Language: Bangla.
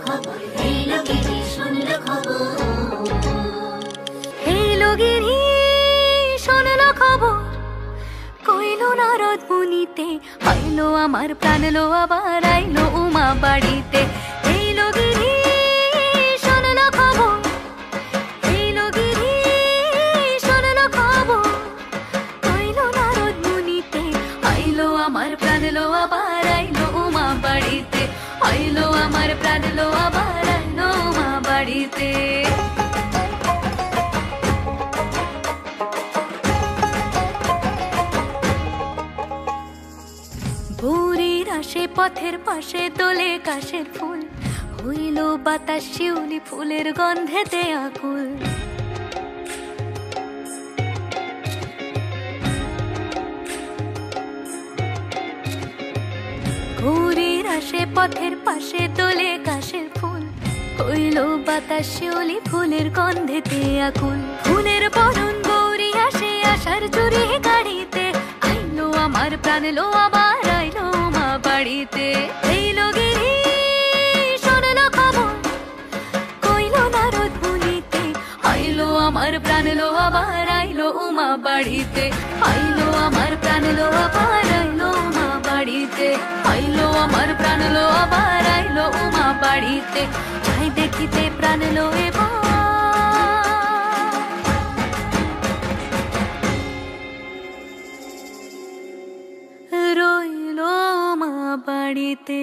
খবর এলো গিরি শুনলো খবর এলো গিরি শুনলো খবর কইলো নারদ মুনিতে আইলো আমার প্রাণ লো আবার আইলো উমা বাড়িতে এলো গিরি শুনলো খবর এলো গিরি শুনলো খবর কইলো নারদ মুনিতে আইলো আমার প্রাণ লো আবার আইলো উমা বাড়িতে আইলো আমার প্রাণ লো আবার আইলো উমা বাড়িতে ভোরের আসে পথের পাশে তোলে কাশের ফুল হইল বাতাস শিউলি ফুলের গন্ধেতে আকুল ভোরের আসে পথের পাশে তোলে কাশের ফুল হইল বাতাস শিউলি ফুলের গন্ধেতে আকুল ফুলের বরণ গৌরী আসে আশার চুরি গাড়িতে আইলো আমার প্রাণ লো আবার আইলো মা বাড়িতে এইলো গিরি শুনলো খবর কইলো নারদ মুনিতে আইলো আমার প্রাণ লো আবার আইলো উমা বাড়িতে আইলো আমার প্রাণ লো আবার আইলো উমা বাড়িতে আইলো আমার প্রাণ লো আবার আইলো উমা বাড়িতে যাই দেখিতে প্রাণ লো এবার রইলো মা বাড়িতে।